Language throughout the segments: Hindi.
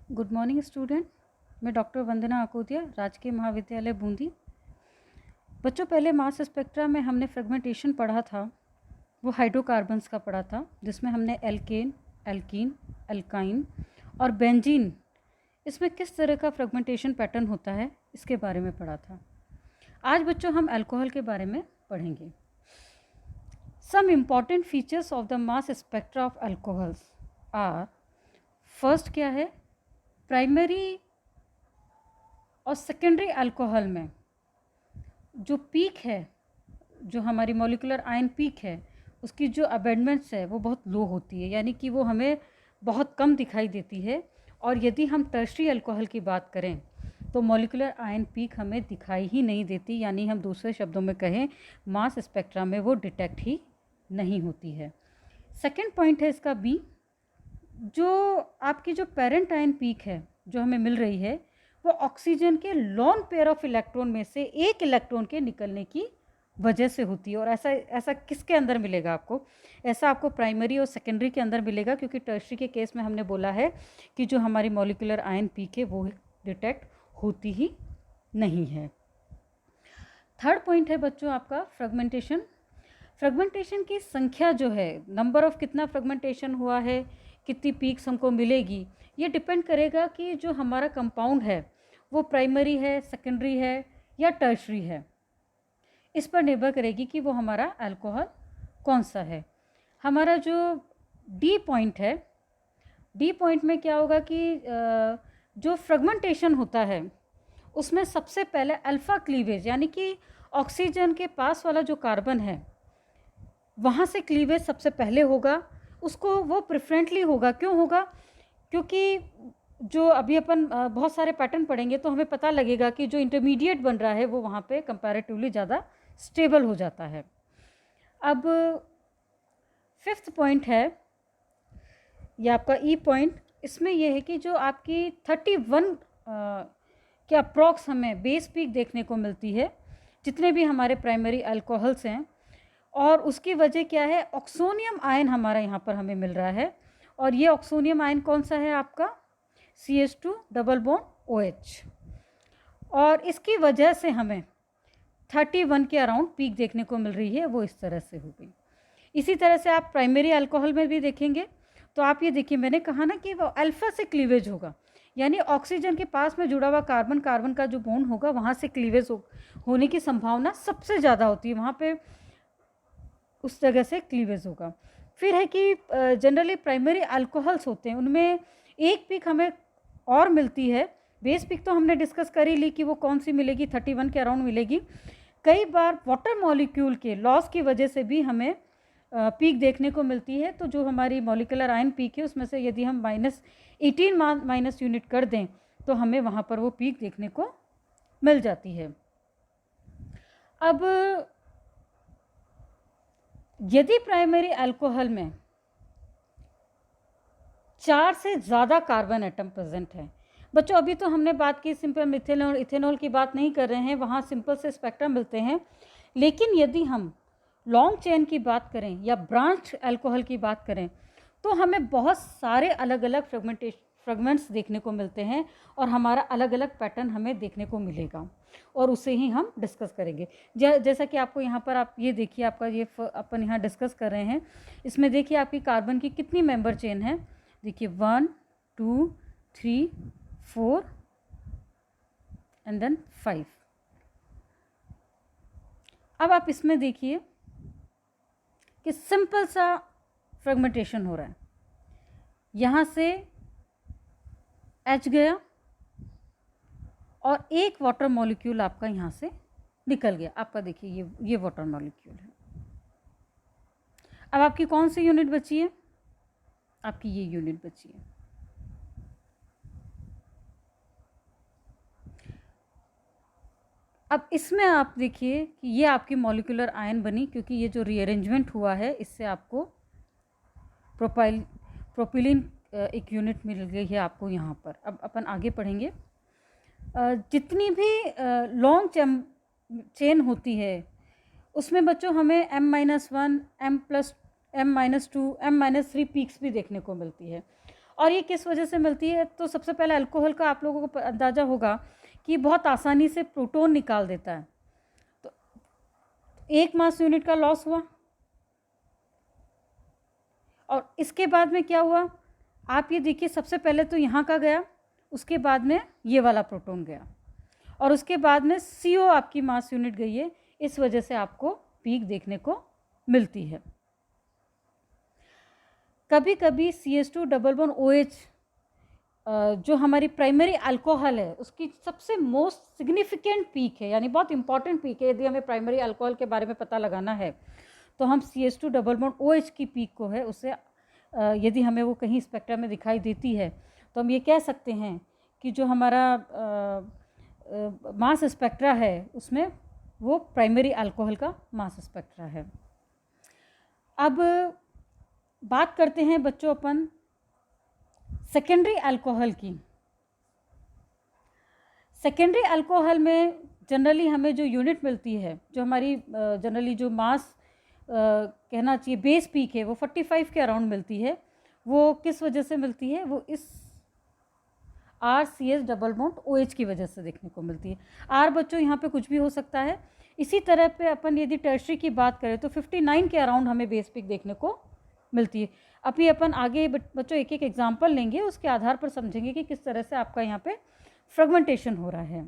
Good morning student. मैं डॉक्टर वंदना आकोतिया, राजकीय महाविद्यालय बूंदी। बच्चों, पहले मास स्पेक्ट्रा में हमने फ्रेगमेंटेशन पढ़ा था, वो हाइड्रोकार्बन्स का पढ़ा था, जिसमें हमने एल्केन, एल्कीन, एल्काइन और बेंजीन, इसमें किस तरह का फ्रेगमेंटेशन पैटर्न होता है इसके बारे में पढ़ा था। आज बच्चों हम अल्कोहल के बारे में पढ़ेंगे। Some important features of the mass spectra of alcohols are, first क्या है, प्राइमरी और सेकेंडरी अल्कोहल में जो पीक है, जो हमारी मॉलिक्यूलर आयन पीक है, उसकी जो अबेंडमेंट्स है वो बहुत लो होती है, यानी कि वो हमें बहुत कम दिखाई देती है। और यदि हम टर्शरी अल्कोहल की बात करें तो मॉलिक्यूलर आयन पीक हमें दिखाई ही नहीं देती, यानी हम दूसरे शब्दों में कहें मास स्पेक्ट्रा में वो डिटेक्ट ही नहीं होती है। सेकेंड पॉइंट है इसका बी, जो आपकी जो पेरेंट आयन पीक है जो हमें मिल रही है वो ऑक्सीजन के लॉन पेयर ऑफ इलेक्ट्रॉन में से एक इलेक्ट्रॉन के निकलने की वजह से होती है। और ऐसा किसके अंदर मिलेगा आपको? ऐसा आपको प्राइमरी और सेकेंडरी के अंदर मिलेगा, क्योंकि टर्शरी के केस में हमने बोला है कि जो हमारी मॉलिक्यूलर आयन पीक है वो डिटेक्ट होती ही नहीं है। थर्ड पॉइंट है बच्चों आपका फ्रेगमेंटेशन। फ्रेगमेंटेशन की संख्या जो है, नंबर ऑफ कितना फ्रेगमेंटेशन हुआ है, कितनी पीक्स हमको मिलेगी, ये डिपेंड करेगा कि जो हमारा कंपाउंड है वो प्राइमरी है, सेकेंडरी है या टर्शरी है। इस पर निर्भर करेगी कि वो हमारा अल्कोहल कौन सा है। हमारा जो डी पॉइंट है, डी पॉइंट में क्या होगा कि जो फ्रेगमेंटेशन होता है उसमें सबसे पहले अल्फ़ा क्लीवेज, यानी कि ऑक्सीजन के पास वाला जो कार्बन है वहाँ से क्लीवेज सबसे पहले होगा, उसको वो प्रेफरेंटली होगा। क्यों होगा? क्योंकि जो अभी अपन बहुत सारे पैटर्न पढ़ेंगे तो हमें पता लगेगा कि जो इंटरमीडिएट बन रहा है वो वहाँ पे कंपैरेटिवली ज़्यादा स्टेबल हो जाता है। अब फिफ्थ पॉइंट है ये आपका ई पॉइंट। इसमें यह है कि जो आपकी 31 के अप्रॉक्स हमें बेस पीक देखने को मिलती है जितने भी हमारे प्राइमरी अल्कोहल्स हैं, और उसकी वजह क्या है, ऑक्सोनियम आयन हमारा यहाँ पर हमें मिल रहा है। और ये ऑक्सोनियम आयन कौन सा है आपका? CH2 double bond OH। और इसकी वजह से हमें 31 के अराउंड पीक देखने को मिल रही है, वो इस तरह से हो गई। इसी तरह से आप प्राइमरी अल्कोहल में भी देखेंगे तो आप ये देखिए, मैंने कहा ना कि वो अल्फ़ा से क्लीवेज होगा, यानी ऑक्सीजन के पास में जुड़ा हुआ कार्बन का जो बॉन्ड होगा वहाँ से क्लीवेज होने की संभावना सबसे ज़्यादा होती है, वहाँ पे उस जगह से क्लीवेज होगा। फिर है कि जनरली प्राइमरी अल्कोहल्स होते हैं उनमें एक पीक हमें और मिलती है। बेस पीक तो हमने डिस्कस कर ही ली कि वो कौन सी मिलेगी, 31 के अराउंड मिलेगी। कई बार वाटर मॉलिक्यूल के लॉस की वजह से भी हमें पीक देखने को मिलती है। तो जो हमारी मॉलिक्यूलर आयन पीक है उसमें से यदि हम -18 माइनस यूनिट कर दें तो हमें वहाँ पर वो पीक देखने को मिल जाती है। अब यदि प्राइमरी अल्कोहल में 4 से ज़्यादा कार्बन एटम प्रेजेंट है, बच्चों अभी तो हमने बात की सिंपल मिथेनॉल इथेनॉल की बात नहीं कर रहे हैं, वहाँ सिंपल से स्पेक्ट्रम मिलते हैं। लेकिन यदि हम लॉन्ग चेन की बात करें या ब्रांच अल्कोहल की बात करें तो हमें बहुत सारे अलग अलग फ्रेगमेंट्स देखने को मिलते हैं और हमारा अलग अलग पैटर्न हमें देखने को मिलेगा, और उसे ही हम डिस्कस करेंगे। जैसा कि आपको यहाँ पर आप ये देखिए, आपका ये अपन यहाँ डिस्कस कर रहे हैं, इसमें देखिए आपकी कार्बन की कितनी मेंबर चेन है। देखिए 1 2 3 4 एंड देन 5। अब आप इसमें देखिए कि सिंपल सा फ्रेगमेंटेशन हो रहा है, यहाँ से H गया और एक वाटर मॉलिक्यूल आपका यहाँ से निकल गया। आपका देखिए ये वाटर मॉलिक्यूल है। अब आपकी कौन सी यूनिट बची है? आपकी ये यूनिट बची है। अब इसमें आप देखिए कि ये आपकी मॉलिक्यूलर आयन बनी, क्योंकि ये जो रीअरेंजमेंट हुआ है इससे आपको प्रोपिलीन एक यूनिट मिल गई है आपको यहाँ पर। अब अपन आगे पढ़ेंगे। जितनी भी लॉन्ग चेन होती है उसमें बच्चों हमें M-1, M+, M-2, M-3 peaks भी देखने को मिलती है। और ये किस वजह से मिलती है? तो सबसे पहले अल्कोहल का आप लोगों को अंदाज़ा होगा कि बहुत आसानी से प्रोटॉन निकाल देता है। तो एक मास यूनिट का लॉस हुआ, और इसके बाद में क्या हुआ? आप ये देखिए, सबसे पहले तो यहाँ का गया, उसके बाद में ये वाला प्रोटॉन गया, और उसके बाद में CO आपकी मास यूनिट गई है। इस वजह से आपको पीक देखने को मिलती है। कभी कभी CH2 डबल बॉन्ड OH जो हमारी प्राइमरी अल्कोहल है उसकी सबसे मोस्ट सिग्निफिकेंट पीक है, यानी बहुत इंपॉर्टेंट पीक है। यदि हमें प्राइमरी अल्कोहल के बारे में पता लगाना है तो हम CH2 डबल बॉन्ड OH की पीक को है उससे यदि हमें वो कहीं स्पेक्ट्रम में दिखाई देती है तो हम ये कह सकते हैं कि जो हमारा मास स्पेक्ट्रा है उसमें वो प्राइमरी अल्कोहल का मास स्पेक्ट्रा है। अब बात करते हैं बच्चों अपन सेकेंडरी अल्कोहल की। सेकेंडरी अल्कोहल में जनरली हमें जो यूनिट मिलती है, जो हमारी जनरली जो मास कहना चाहिए बेस पीक है, वो 45 के अराउंड मिलती है। वो किस वजह से मिलती है? वो इस RCH डबल बॉन्ड OH की वजह से देखने को मिलती है। R बच्चों यहाँ पे कुछ भी हो सकता है। इसी तरह पे अपन यदि टर्शरी की बात करें तो 59 के अराउंड हमें बेस पीक देखने को मिलती है। अभी अपन आगे बच्चों एक एक एग्जाम्पल लेंगे, उसके आधार पर समझेंगे कि किस तरह से आपका यहाँ पे फ्रेगमेंटेशन हो रहा है।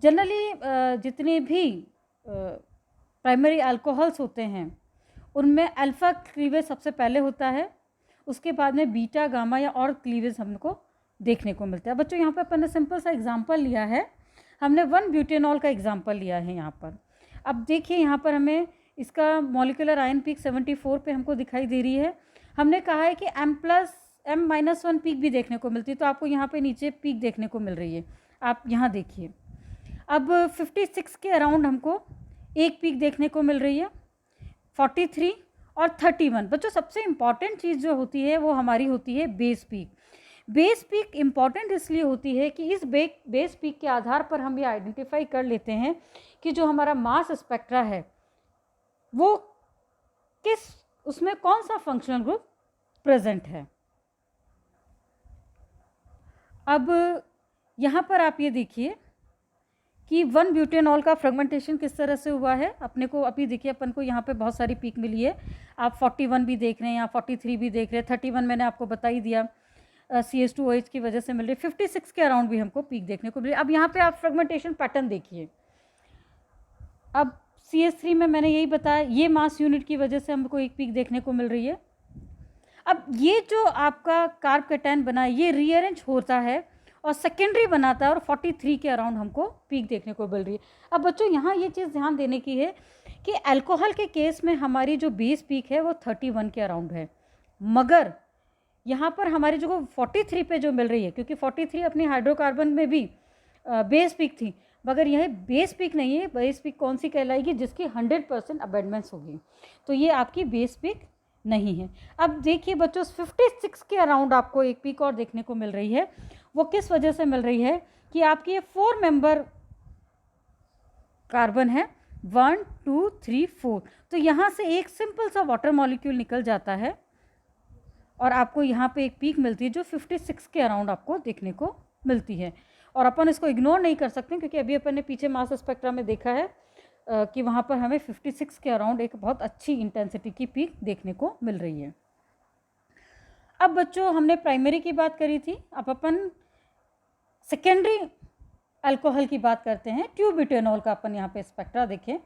जनरली जितने भी प्राइमरी अल्कोहल्स होते हैं उनमें अल्फ़ा क्लीवेज सबसे पहले होता है, उसके बाद में बीटा, गामा या और क्लीवेज हमको देखने को मिलता है। बच्चों यहाँ पे अपन ने सिंपल सा एग्जांपल लिया है, हमने 1-ब्यूटेनॉल का एग्जांपल लिया है यहाँ पर। अब देखिए यहाँ पर हमें इसका मॉलिक्यूलर आयन पीक 74 पे हमको दिखाई दे रही है। हमने कहा है कि M+M-1 पीक भी देखने को मिलती है, तो आपको यहाँ पे नीचे पीक देखने को मिल रही है। आप यहाँ देखिए, अब 56 के अराउंड हमको एक पीक देखने को मिल रही है, 43 और 31। बच्चों सबसे इम्पॉर्टेंट चीज़ जो होती है वो हमारी होती है base peak. Base peak important इसलिए होती है कि इस बेस पीक के आधार पर हम ये आइडेंटिफाई कर लेते हैं कि जो हमारा मास स्पेक्ट्रा है वो उसमें कौन सा फंक्शनल ग्रुप प्रेजेंट है। अब यहाँ पर आप ये देखिए कि 1-ब्यूटेनॉल का फ्रेगमेंटेशन किस तरह से हुआ है। अपने को अभी देखिए, अपन को यहाँ पे बहुत सारी पीक मिली है। आप 41 भी देख रहे हैं, या 43 भी देख रहे हैं, 31 मैंने आपको बता ही दिया CH2OH की वजह से मिल रही है। 56 के अराउंड भी हमको पीक देखने को मिल रही है। अब यहाँ पे आप फ्रेगमेंटेशन पैटर्न देखिए। अब CH3 में मैंने यही बताया, ये मास यूनिट की वजह से हमको एक पीक देखने को मिल रही है। अब ये जो आपका कार्ब कैटायन बना है ये रीअरेंज होता है और सेकेंडरी बनाता है, और 43 के अराउंड हमको पीक देखने को मिल रही है। अब बच्चों यहाँ ये चीज़ ध्यान देने की है कि अल्कोहल के केस में हमारी जो बेस पीक है वो 31 के अराउंड है, मगर यहाँ पर हमारी जो 43 पे जो मिल रही है, क्योंकि 43 अपनी हाइड्रोकार्बन में भी बेस पीक थी, मगर यह बेस पीक नहीं है। बेस पीक कौन सी कहलाएगी? जिसकी 100% अबेंडमेंट्स होगी, तो ये आपकी बेस पीक नहीं है। अब देखिए बच्चों, 56 के अराउंड आपको एक पीक और देखने को मिल रही है। वो किस वजह से मिल रही है कि आपकी ये 4 मेंबर कार्बन है, 1 2 3 4, तो यहाँ से एक सिंपल सा वाटर मॉलिक्यूल निकल जाता है और आपको यहाँ पे एक पीक मिलती है जो 56 के अराउंड आपको देखने को मिलती है। और अपन इसको इग्नोर नहीं कर सकते, क्योंकि अभी अपन ने पीछे मास स्पेक्ट्रा में देखा है कि वहाँ पर हमें 56 के अराउंड एक बहुत अच्छी इंटेंसिटी की पीक देखने को मिल रही है। अब बच्चों हमने प्राइमरी की बात करी थी, अब अपन सेकेंडरी अल्कोहल की बात करते हैं। 2-ब्यूटेनॉल का अपन यहाँ पे स्पेक्ट्रा देखें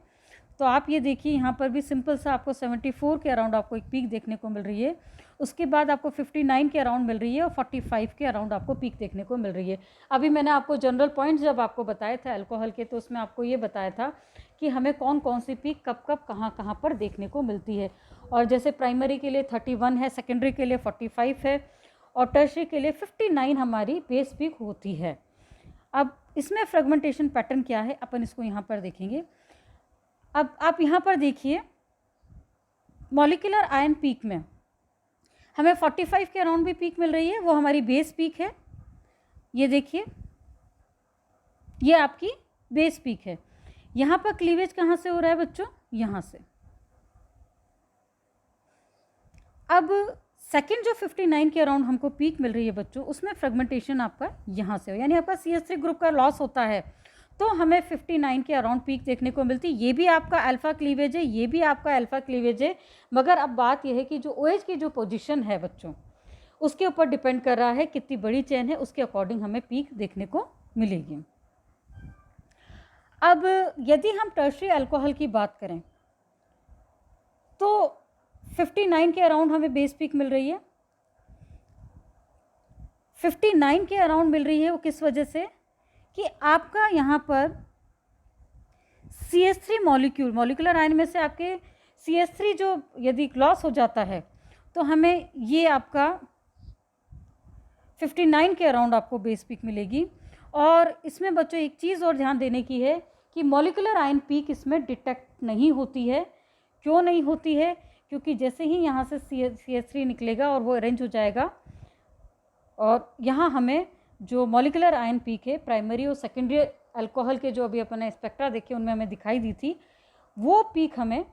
तो आप ये देखिए, यहाँ पर भी सिंपल सा आपको 74 के अराउंड आपको एक पीक देखने को मिल रही है। उसके बाद आपको 59 के अराउंड मिल रही है और 45 के अराउंड आपको पीक देखने को मिल रही है। अभी मैंने आपको जनरल पॉइंट्स जब आपको बताए थे अल्कोहल के, तो उसमें आपको ये बताया था कि हमें कौन कौन सी पीक कब कब कहाँ कहाँ पर देखने को मिलती है। और जैसे प्राइमरी के लिए 31 है, सेकेंडरी के लिए 45 है, और टर्शरी के लिए 59 हमारी बेस पीक होती है। अब इसमें फ्रेगमेंटेशन पैटर्न क्या है अपन इसको यहाँ पर देखेंगे। अब आप यहाँ पर देखिए, मॉलिक्यूलर आयन पीक में हमें 45 के अराउंड भी पीक मिल रही है, वो हमारी बेस पीक है। ये देखिए, ये आपकी बेस पीक है। यहाँ पर क्लीवेज कहाँ से हो रहा है बच्चों? यहाँ से। अब सेकंड जो 59 के अराउंड हमको पीक मिल रही है बच्चों, उसमें फ्रेगमेंटेशन आपका यहाँ से हो, यानी आपका CH3 ग्रुप का लॉस होता है तो हमें 59 के अराउंड पीक देखने को मिलती है। ये भी आपका अल्फ़ा क्लीवेज है, ये भी आपका अल्फ़ा क्लीवेज है, मगर अब बात यह है कि जो OH की जो पोजीशन है बच्चों, उसके ऊपर डिपेंड कर रहा है कितनी बड़ी चेन है, उसके अकॉर्डिंग हमें पीक देखने को मिलेगी। अब यदि हम टर्शरी अल्कोहल की बात करें तो 59 के अराउंड हमें बेस पीक मिल रही है। 59 के अराउंड मिल रही है, वो किस वजह से कि आपका यहाँ पर CH3 मॉलिक्यूल, मॉलिकुलर आयन में से आपके CH3 जो यदि लॉस हो जाता है तो हमें ये आपका 59 के अराउंड आपको बेस पीक मिलेगी। और इसमें बच्चों एक चीज़ और ध्यान देने की है कि मॉलिकुलर आयन पीक इसमें डिटेक्ट नहीं होती है। क्यों नहीं होती है? क्योंकि जैसे ही यहाँ से CH3 निकलेगा और वो अरेंज हो जाएगा और यहाँ हमें जो मॉलिकुलर आयन पीक है प्राइमरी और सेकेंडरी अल्कोहल के जो अभी अपने स्पेक्ट्रा देखे उनमें हमें दिखाई दी थी, वो पीक हमें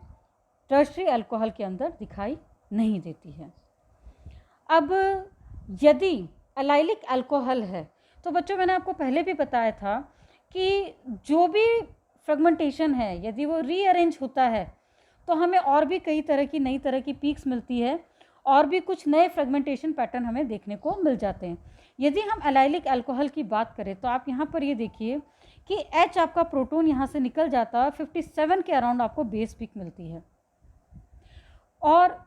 टर्शरी अल्कोहल के अंदर दिखाई नहीं देती है। अब यदि एलाइलिक अल्कोहल है तो बच्चों मैंने आपको पहले भी बताया था कि जो भी फ्रेगमेंटेशन है यदि वो रीअरेंज होता है तो हमें और भी कई तरह की नई तरह की पीक्स मिलती है और भी कुछ नए फ्रेगमेंटेशन पैटर्न हमें देखने को मिल जाते हैं। यदि हम एलाइलिक अल्कोहल की बात करें तो आप यहाँ पर ये देखिए कि H आपका प्रोटॉन यहाँ से निकल जाता है, 57 के अराउंड आपको बेस पीक मिलती है। और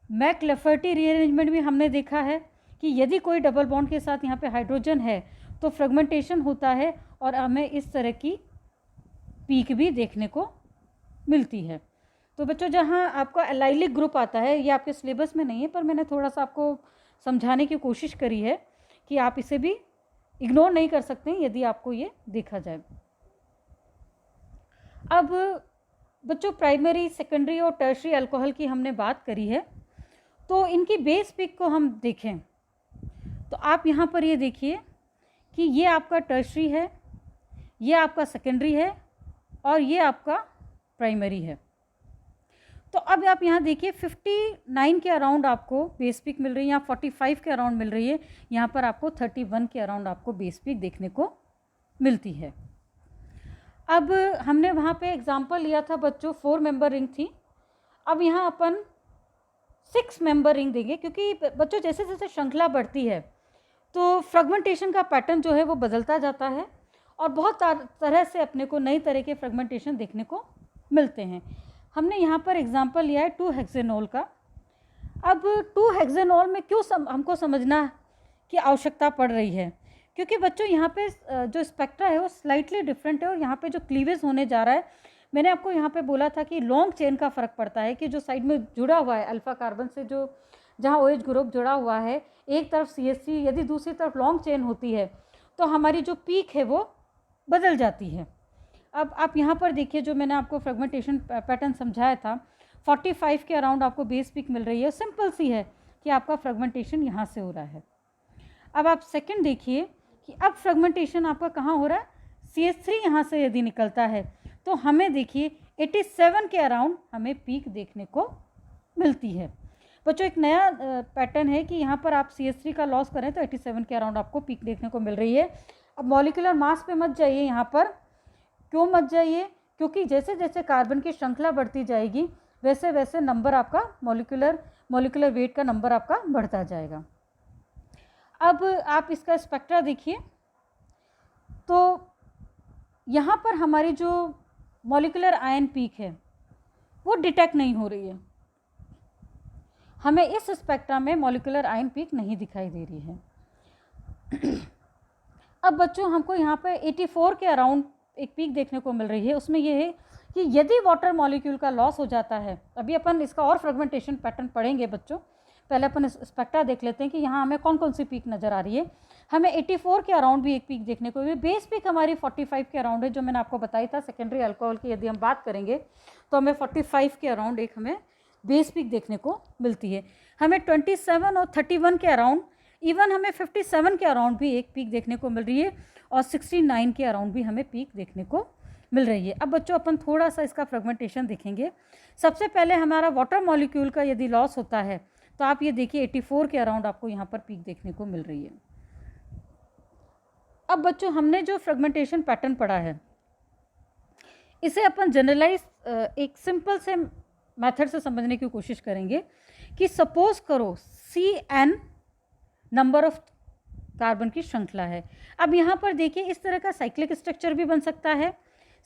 मैक-लैफर्टी रीअरेंजमेंट भी हमने देखा है कि यदि कोई डबल बॉन्ड के साथ यहाँ पे हाइड्रोजन है तो फ्रेगमेंटेशन होता है और हमें इस तरह की पीक भी देखने को मिलती है। तो बच्चों जहाँ आपका एलाइलिक ग्रुप आता है, ये आपके सिलेबस में नहीं है पर मैंने थोड़ा सा आपको समझाने की कोशिश करी है कि आप इसे भी इग्नोर नहीं कर सकते यदि आपको ये देखा जाए। अब बच्चों प्राइमरी, सेकेंडरी और टर्शरी अल्कोहल की हमने बात करी है, तो इनकी बेस पीक को हम देखें तो आप यहाँ पर ये देखिए कि ये आपका टर्शरी है, ये आपका सेकेंडरी है और ये आपका प्राइमरी है। तो अब आप यहाँ देखिए 59 के अराउंड आपको बेस पीक मिल रही है, यहाँ 45 के अराउंड मिल रही है, यहाँ पर आपको 31 के अराउंड आपको बेस पीक देखने को मिलती है। अब हमने वहाँ पे एग्जांपल लिया था बच्चों 4 मेंबर रिंग थी, अब यहाँ अपन 6 मेंबर रिंग देंगे क्योंकि बच्चों जैसे जैसे श्रृंखला बढ़ती है तो फ्रेगमेंटेशन का पैटर्न जो है वो बदलता जाता है और बहुत तरह से अपने को नई तरह के फ्रेगमेंटेशन देखने को मिलते हैं। हमने यहाँ पर एग्जांपल लिया है 2 हेक्सेनोल का। अब 2 हेक्सेनोल में क्यों हमको समझना की आवश्यकता पड़ रही है, क्योंकि बच्चों यहाँ पे जो स्पेक्ट्रा है वो स्लाइटली डिफरेंट है और यहाँ पे जो क्लीवेज होने जा रहा है, मैंने आपको यहाँ पे बोला था कि लॉन्ग चेन का फ़र्क पड़ता है कि जो साइड में जुड़ा हुआ है अल्फ़ा कार्बन से, जो जहाँ OH ग्रुप जुड़ा हुआ है, एक तरफ CH3 यदि दूसरी तरफ लॉन्ग चेन होती है तो हमारी जो पीक है वो बदल जाती है। अब आप यहाँ पर देखिए जो मैंने आपको फ्रेगमेंटेशन पैटर्न समझाया था, 45 के अराउंड आपको बेस पीक मिल रही है, सिंपल सी है कि आपका फ्रेगमेंटेशन यहाँ से हो रहा है। अब आप सेकंड देखिए कि अब फ्रेगमेंटेशन आपका कहाँ हो रहा है, CH3 यहाँ से यदि निकलता है तो हमें देखिए 87 के अराउंड हमें पीक देखने को मिलती है। बच्चों एक नया पैटर्न है कि यहाँ पर आप CH3 का लॉस करें तो 87 के अराउंड आपको पीक देखने को मिल रही है। अब मॉलिकुलर मास पे मत जाइए यहाँ पर, क्यों मत जाइए, क्योंकि जैसे जैसे कार्बन की श्रृंखला बढ़ती जाएगी वैसे वैसे नंबर आपका मॉलिकुलर वेट का नंबर आपका बढ़ता जाएगा। अब आप इसका स्पेक्ट्रा देखिए तो यहाँ पर हमारी जो मॉलिकुलर आयन पीक है वो डिटेक्ट नहीं हो रही है, हमें इस स्पेक्ट्रा में मॉलिकुलर आयन पीक नहीं दिखाई दे रही है। अब बच्चों हमको यहाँ पे 84 के अराउंड एक पीक देखने को मिल रही है, उसमें यह है कि यदि वाटर मॉलिक्यूल का लॉस हो जाता है, अभी अपन इसका और फ्रेगमेंटेशन पैटर्न पढ़ेंगे बच्चों, पहले अपन स्पेक्ट्रा देख लेते हैं कि यहाँ हमें कौन कौन सी पीक नज़र आ रही है। हमें 84 के अराउंड भी एक पीक देखने को मिली, बेस पीक हमारी 45 के अराउंड है जो मैंने आपको बताई था। सेकेंडरी अल्कोहल की यदि हम बात करेंगे तो हमें 45 के अराउंड एक हमें बेस पीक देखने को मिलती है। हमें 27 और 31 के अराउंड, इवन हमें 57 के अराउंड भी एक पीक देखने को मिल रही है और 69 के अराउंड भी हमें पीक देखने को मिल रही है। अब बच्चों अपन थोड़ा सा इसका फ्रेगमेंटेशन देखेंगे। सबसे पहले हमारा वाटर मॉलिक्यूल का यदि लॉस होता है तो आप ये देखिए 84 के अराउंड आपको यहाँ पर पीक देखने को मिल रही है। अब बच्चों हमने जो फ्रेगमेंटेशन पैटर्न पढ़ा है इसे अपन जनरलाइज एक सिंपल से मेथड से समझने की कोशिश करेंगे कि सपोज करो CN नंबर ऑफ कार्बन की श्रृंखला है। अब यहाँ पर देखिए इस तरह का साइक्लिक स्ट्रक्चर भी बन सकता है।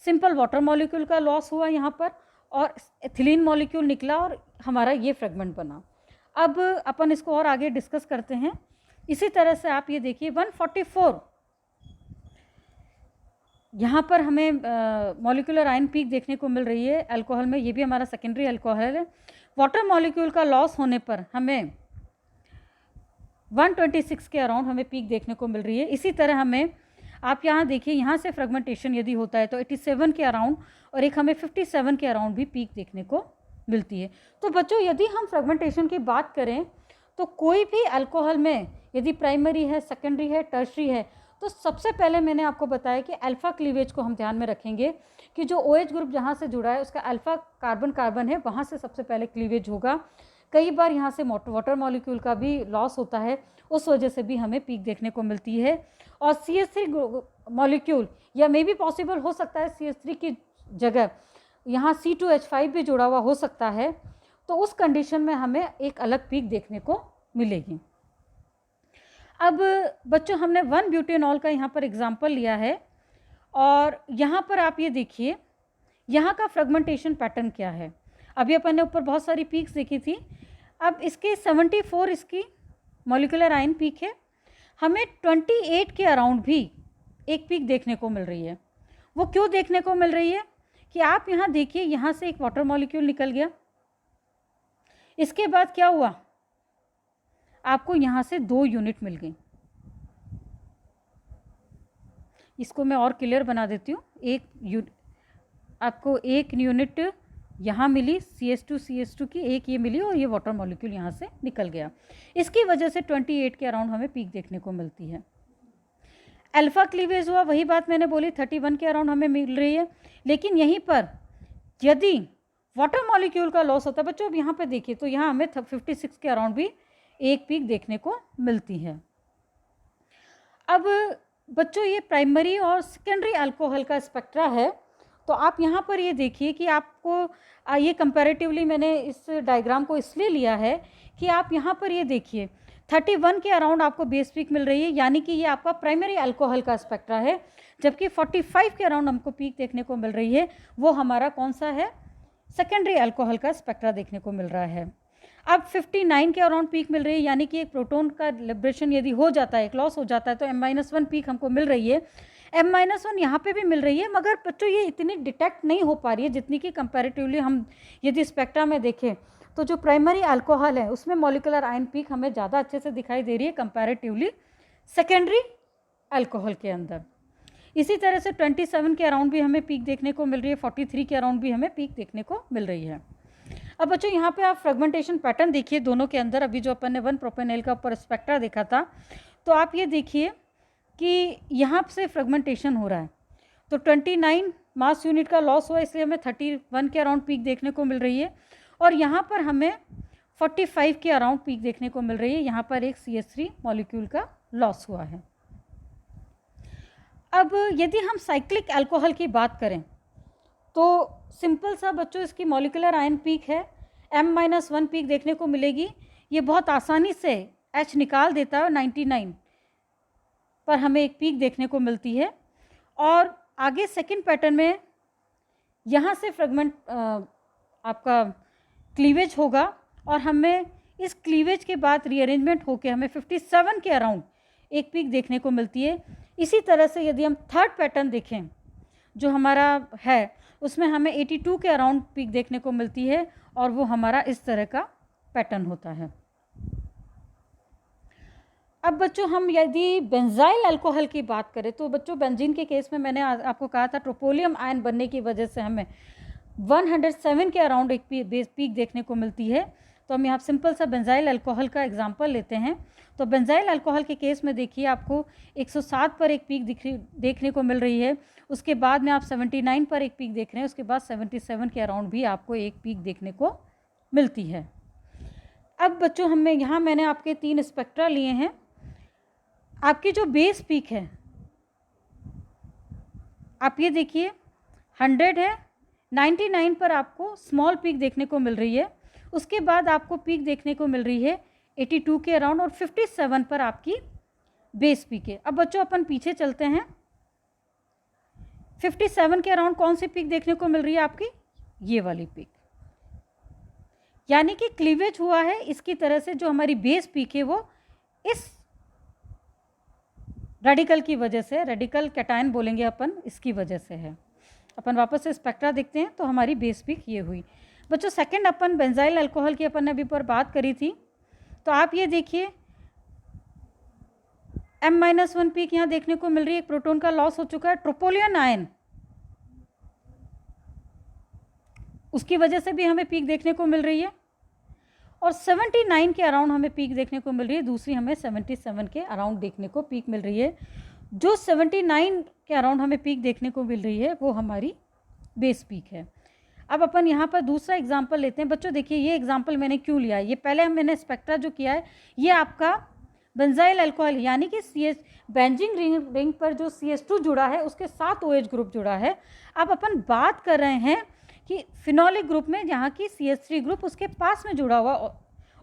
सिंपल वाटर मॉलिक्यूल का लॉस हुआ यहाँ पर और एथिलीन मॉलिक्यूल निकला और हमारा ये फ्रेगमेंट बना। अब अपन इसको और आगे डिस्कस करते हैं। इसी तरह से आप ये देखिए 144 यहाँ पर हमें मॉलिक्यूलर आयन पीक देखने को मिल रही है अल्कोहल में। ये भी हमारा सेकेंडरी अल्कोहल है। वाटर मॉलिक्यूल का लॉस होने पर हमें 126 के अराउंड हमें पीक देखने को मिल रही है। इसी तरह हमें आप यहाँ देखिए यहाँ से फ्रेगमेंटेशन यदि होता है तो 87 के अराउंड और एक हमें 57 के अराउंड भी पीक देखने को मिलती है। तो बच्चों यदि हम फ्रेगमेंटेशन की बात करें तो कोई भी अल्कोहल में यदि प्राइमरी है, सेकेंडरी है, टर्शरी है, तो सबसे पहले मैंने आपको बताया कि अल्फा क्लीवेज को हम ध्यान में रखेंगे कि जो OH ग्रुप जहाँ से जुड़ा है उसका अल्फा कार्बन है, वहाँ से सबसे पहले क्लीवेज होगा। कई बार यहाँ से वाटर मॉलिक्यूल का भी लॉस होता है, उस वजह से भी हमें पीक देखने को मिलती है। और CH3 मॉलिक्यूल या मे भी पॉसिबल हो सकता है CH3 की जगह यहाँ C2H5 भी जुड़ा हुआ हो सकता है, तो उस कंडीशन में हमें एक अलग पीक देखने को मिलेगी। अब बच्चों हमने 1-ब्यूटेनॉल का यहाँ पर एग्जाम्पल लिया है और यहाँ पर आप ये देखिए यहाँ का फ्रेगमेंटेशन पैटर्न क्या है। अभी अपन ने ऊपर बहुत सारी पीक्स देखी थी। अब इसके 74 इसकी मॉलिक्यूलर आयन पीक है। हमें 28 के अराउंड भी एक पीक देखने को मिल रही है। वो क्यों देखने को मिल रही है कि आप यहाँ देखिए यहाँ से एक वाटर मॉलिक्यूल निकल गया, इसके बाद क्या हुआ, आपको यहाँ से 2 यूनिट मिल गई। इसको मैं और क्लियर बना देती हूँ। आपको एक यूनिट यहाँ मिली CH2 की, एक ये मिली और ये वाटर मॉलिक्यूल यहाँ से निकल गया। इसकी वजह से 28 के अराउंड हमें पीक देखने को मिलती है। अल्फा क्लीवेज हुआ, वही बात मैंने बोली, 31 के अराउंड हमें मिल रही है। लेकिन यहीं पर यदि वाटर मॉलिक्यूल का लॉस होता है बच्चों, अब यहाँ पे देखिए तो यहाँ हमें 56 के अराउंड भी एक पीक देखने को मिलती है। अब बच्चों ये प्राइमरी और सेकेंडरी अल्कोहल का स्पेक्ट्रा है। तो आप यहाँ पर ये देखिए कि आपको ये कंपैरेटिवली मैंने इस डायग्राम को इसलिए लिया है कि आप यहाँ पर ये देखिए 31 के अराउंड आपको बेस पीक मिल रही है, यानी कि ये आपका प्राइमरी अल्कोहल का स्पेक्ट्रा है। जबकि 45 के अराउंड हमको पीक देखने को मिल रही है, वो हमारा कौन सा है, सेकेंडरी अल्कोहल का स्पेक्ट्रा देखने को मिल रहा है। अब 59 के अराउंड पीक मिल रही है, यानी कि एक प्रोटॉन का लिबरेशन यदि हो जाता है, एक लॉस हो जाता है, तो M-1 पीक हमको मिल रही है। M-1 यहाँ पे भी मिल रही है, मगर बच्चों ये इतनी डिटेक्ट नहीं हो पा रही है जितनी कि कंपैरेटिवली हम यदि स्पेक्ट्रा में देखें तो जो प्राइमरी अल्कोहल है उसमें मॉलिक्यूलर आयन पीक हमें ज़्यादा अच्छे से दिखाई दे रही है कंपैरेटिवली सेकेंडरी अल्कोहल के अंदर। इसी तरह से 27 के अराउंड भी हमें पीक देखने को मिल रही है, 43 के अराउंड भी हमें पीक देखने को मिल रही है। अब बच्चों यहाँ पे आप फ्रेगमेंटेशन पैटर्न देखिए दोनों के अंदर। अभी जो अपन ने 1-प्रोपेनॉल का ऊपर स्पेक्ट्रा देखा था, तो आप ये देखिए कि यहाँ से फ्रेगमेंटेशन हो रहा है। तो 29 मास यूनिट का लॉस हुआ, इसलिए हमें 31 के अराउंड पीक देखने को मिल रही है। और यहाँ पर हमें 45 के अराउंड पीक देखने को मिल रही है। यहाँ पर एक CH3 मॉलिक्यूल का लॉस हुआ है। अब यदि हम साइक्लिक अल्कोहल की बात करें तो सिंपल सा बच्चों इसकी मॉलिक्यूलर आयन पीक है, M-1 पीक देखने को मिलेगी। ये बहुत आसानी से H निकाल देता है, 99 पर हमें एक पीक देखने को मिलती है। और आगे सेकंड पैटर्न में यहाँ से फ्रेगमेंट आपका क्लीवेज होगा और हमें इस क्लीवेज के बाद रीअरेंजमेंट होकर हमें 57 के अराउंड एक पीक देखने को मिलती है। इसी तरह से यदि हम थर्ड पैटर्न देखें जो हमारा है, उसमें हमें 82 के अराउंड पीक देखने को मिलती है और वो हमारा इस तरह का पैटर्न होता है। अब बच्चों हम यदि बेंजाइल अल्कोहल की बात करें तो बच्चों बेंजीन के केस में मैंने आपको कहा था ट्रोपोलियम आयन बनने की वजह से हमें 107 के अराउंड एक पीक देखने को मिलती है। तो हम यहाँ सिंपल सा बेंजाइल अल्कोहल का एग्जांपल लेते हैं। तो बेंजाइल अल्कोहल के केस में देखिए आपको 107 पर एक पीक देखने को मिल रही है। उसके बाद में आप 79 पर एक पीक देख रहे हैं, उसके बाद 77 के अराउंड भी आपको एक पीक देखने को मिलती है। अब बच्चों हमें यहाँ मैंने आपके 3 स्पेक्ट्रा लिए हैं। आपकी जो बेस पीक है, आप ये देखिए 100 है, 99 पर आपको स्मॉल पीक देखने को मिल रही है। उसके बाद आपको पीक देखने को मिल रही है 82 के अराउंड, और 57 पर आपकी बेस पीक है। अब बच्चों अपन पीछे चलते हैं। 57 के अराउंड कौन सी पीक देखने को मिल रही है आपकी? ये वाली पीक, यानी कि क्लीवेज हुआ है इसकी तरह से। जो हमारी बेस पीक है वो इस रेडिकल की वजह से, रेडिकल कैटायन बोलेंगे अपन, इसकी वजह से है। अपन वापस से स्पेक्ट्रा देखते हैं तो हमारी बेस पीक ये हुई। बच्चों सेकंड अपन बेंजाइल अल्कोहल की अपन ने अभी पर बात करी थी, तो आप ये देखिए M-1 पीक यहाँ देखने को मिल रही है। एक प्रोटॉन का लॉस हो चुका है। ट्रोपोलियन आयन, उसकी वजह से भी हमें पीक देखने को मिल रही है। और 79 के अराउंड हमें पीक देखने को मिल रही है। दूसरी हमें 77 के अराउंड देखने को पीक मिल रही है। जो 79 के अराउंड हमें पीक देखने को मिल रही है वो हमारी बेस पीक है। अब अपन यहाँ पर दूसरा एग्जाम्पल लेते हैं। बच्चों देखिए ये एग्जाम्पल मैंने क्यों लिया है, ये पहले मैंने स्पेक्ट्रा जो किया है ये आपका बेंजाइल अल्कोहल, यानी कि CH बेंजीन रिंग पर जो CH2 जुड़ा है उसके साथ OH ग्रुप जुड़ा है। अब अपन बात कर रहे हैं कि फिनोलिक ग्रुप में जहाँ की CH3 ग्रुप उसके पास में जुड़ा हुआ,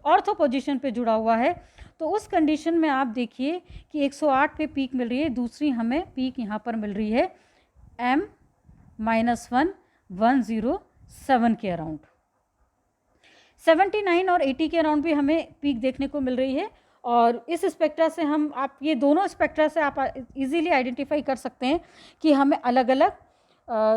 ऑर्थो पोजीशन पे जुड़ा हुआ है। तो उस कंडीशन में आप देखिए कि 108 पे पीक मिल रही है। दूसरी हमें पीक यहाँ पर मिल रही है M-107 के अराउंड। 79 और 80 के अराउंड भी हमें पीक देखने को मिल रही है। और इस स्पेक्ट्रा से आप ये दोनों स्पेक्ट्रा से आप इजीली आइडेंटिफाई कर सकते हैं कि हमें अलग अलग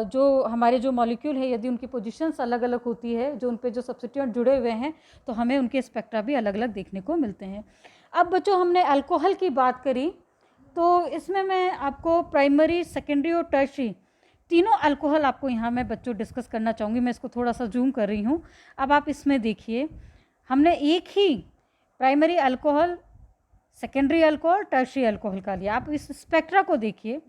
जो हमारे जो मॉलिक्यूल है, यदि उनकी पोजीशंस अलग अलग होती है, जो उन पे जो सब्स्टिट्यूएंट जुड़े हुए हैं, तो हमें उनके स्पेक्ट्रा भी अलग अलग देखने को मिलते हैं। अब बच्चों हमने अल्कोहल की बात करी, तो इसमें मैं आपको प्राइमरी, सेकेंडरी और टर्शरी तीनों अल्कोहल आपको यहाँ मैं बच्चों डिस्कस करना चाहूँगी। मैं इसको थोड़ा सा जूम कर रही हूँ। अब आप इसमें देखिए हमने एक ही primary alcohol, secondary alcohol, tertiary alcohol का लिया। आप इस स्पेक्ट्रा को देखिए,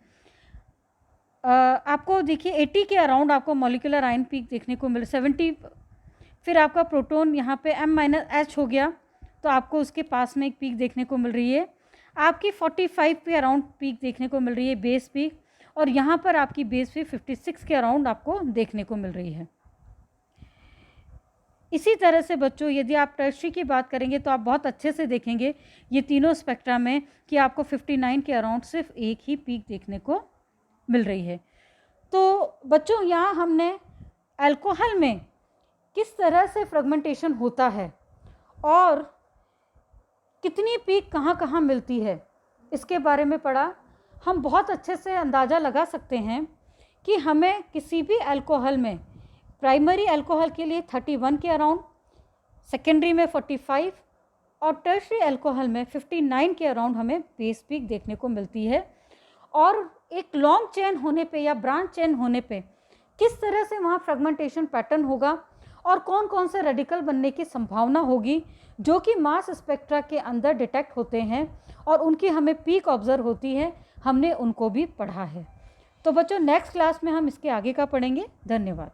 आपको देखिए 80 के अराउंड आपको मॉलिक्यूलर आयन पीक देखने को मिल 70, फिर आपका प्रोटॉन यहाँ पे M-H हो गया तो आपको उसके पास में एक पीक देखने को मिल रही है। आपकी 45 पे अराउंड पीक देखने को मिल रही है, बेस पीक, और यहाँ पर आपकी बेस पीक 56 के अराउंड आपको देखने को मिल रही है। इसी तरह से बच्चों यदि आप टर्शरी की बात करेंगे तो आप बहुत अच्छे से देखेंगे ये तीनों स्पेक्ट्रा में कि आपको 59 के अराउंड सिर्फ एक ही पीक देखने को मिल रही है। तो बच्चों यहाँ हमने अल्कोहल में किस तरह से फ्रेगमेंटेशन होता है और कितनी पीक कहाँ कहाँ मिलती है इसके बारे में पढ़ा। हम बहुत अच्छे से अंदाज़ा लगा सकते हैं कि हमें किसी भी अल्कोहल में प्राइमरी अल्कोहल के लिए 31 के अराउंड, सेकेंडरी में 45 और टर्शरी अल्कोहल में 59 के अराउंड हमें बेस पीक देखने को मिलती है। और एक लॉन्ग चेन होने पे या ब्रांच चेन होने पे किस तरह से वहाँ फ्रेगमेंटेशन पैटर्न होगा और कौन कौन से रेडिकल बनने की संभावना होगी जो कि मास स्पेक्ट्रा के अंदर डिटेक्ट होते हैं और उनकी हमें पीक ऑब्जर्व होती है, हमने उनको भी पढ़ा है। तो बच्चों नेक्स्ट क्लास में हम इसके आगे का पढ़ेंगे। धन्यवाद।